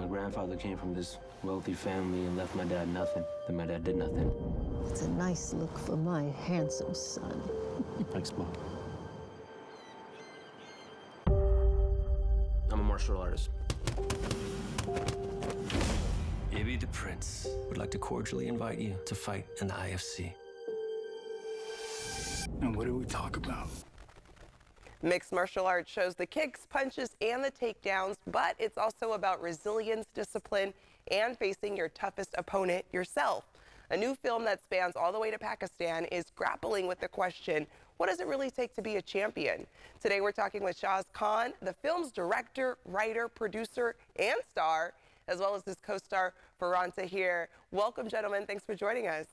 My grandfather came from this wealthy family and left my dad nothing. Then my dad did nothing. It's a nice look for my handsome son. Thanks, Mom. I'm a martial artist. Ibby the Prince would like to cordially invite you to fight in the IFC. And what do we talk about? Mixed martial arts shows the kicks, punches, and the takedowns, but it's also about resilience, discipline, and facing your toughest opponent yourself. A new film that spans all the way to Pakistan is grappling with the question, what does it really take to be a champion? Today we're talking with Shaz Khan, the film's director, writer, producer, and star, as well as his co-star Farhan Tahir. Welcome, gentlemen. Thanks for joining us.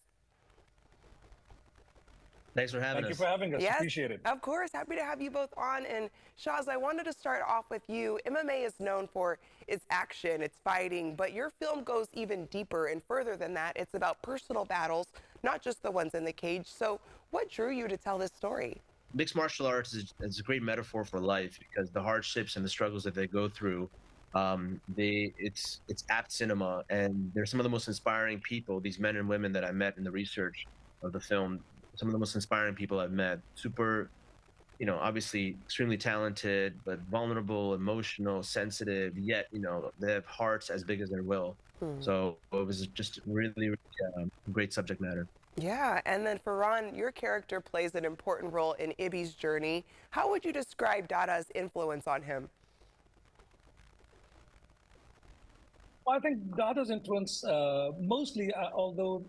Thanks for having us. Thank you for having us. Yes, Appreciate it. of course. Happy to have you both on. And Shaz, I wanted to start off with you. MMA is known for its action, its fighting, but your film goes even deeper and further than that. It's about personal battles, not just the ones in the cage. So what drew you to tell this story? Mixed martial arts is a great metaphor for life because the hardships and the struggles that they go through, it's apt cinema, and they're some of the most inspiring people, these men and women that I met in the research of the film. Some of the most inspiring people I've met. Super, obviously extremely talented, but vulnerable, emotional, sensitive, yet, they have hearts as big as their will. So it was just really great subject matter. Yeah, and then Farhan, your character plays an important role in Ibby's journey. How would you describe Dada's influence on him? Well, I think Dada's influence, mostly, although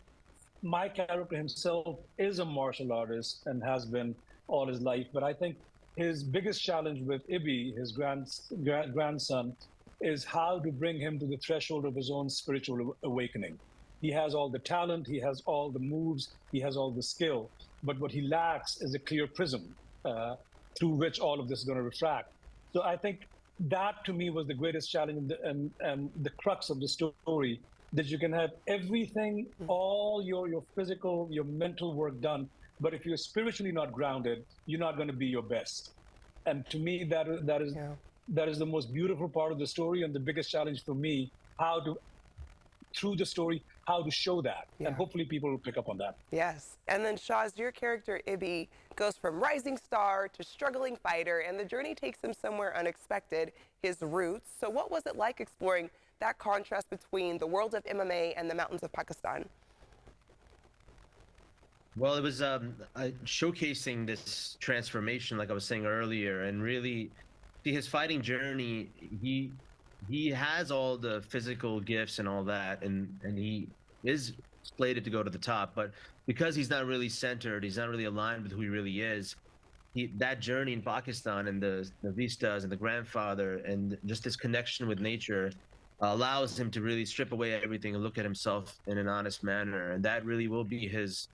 my character himself is a martial artist and has been all his life, but I think his biggest challenge with Ibby, his grandson, is how to bring him to the threshold of his own spiritual awakening. He has all the talent, he has all the moves, he has all the skill, but what he lacks is a clear prism through which all of this is going to refract. So I think that to me was the greatest challenge and the crux of the story, that you can have everything, all your physical, your mental work done, but if you're spiritually not grounded, you're not going to be your best. And to me, that is the most beautiful part of the story, and the biggest challenge for me, through the story, how to show that. And hopefully people will pick up on that. Yes. And then Shaz, your character Ibby goes from rising star to struggling fighter, and the journey takes him somewhere unexpected, his roots. So what was it like exploring that contrast between the world of MMA and the mountains of Pakistan? Well, it was showcasing this transformation, like I was saying earlier, and really see his fighting journey. He has all the physical gifts and all that, and he is slated to go to the top, but because he's not really centered, he's not really aligned with who he really is. That journey in Pakistan and the vistas and the grandfather and just this connection with nature allows him to really strip away everything and look at himself in an honest manner. And that really will be his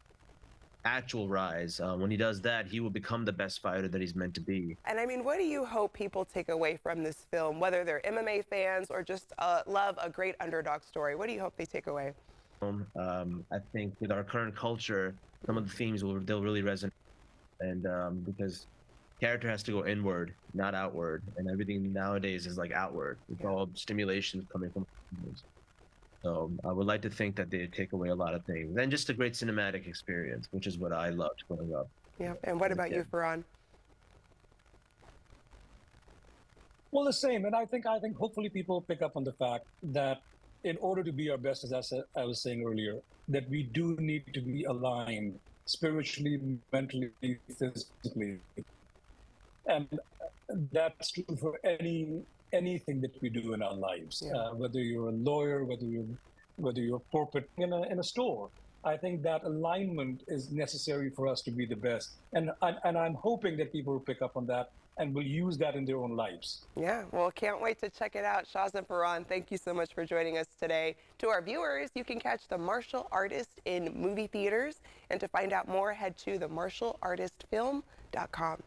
actual rise. When he does that, he will become the best fighter that he's meant to be. And I mean, what do you hope people take away from this film, whether they're MMA fans or just love a great underdog story? What do you hope they take away? I think with our current culture, some of the themes they'll really resonate. And because character has to go inward, not outward, and everything nowadays is like outward. It's all stimulation coming from. So I would like to think that they take away a lot of things, and just a great cinematic experience, which is what I loved growing up. Yeah. And what about you, Farhan? Well, the same. And I think hopefully people pick up on the fact that in order to be our best, as I was saying earlier, that we do need to be aligned spiritually, mentally, physically. And that's true for anything that we do in our lives, whether you're a lawyer, whether you're corporate in a store. I think that alignment is necessary for us to be the best. And I'm hoping that people will pick up on that and will use that in their own lives. Yeah, well, can't wait to check it out. Shaz and Farhan, thank you so much for joining us today. To our viewers, you can catch The Martial Artist in movie theaters. And to find out more, head to themartialartistfilm.com.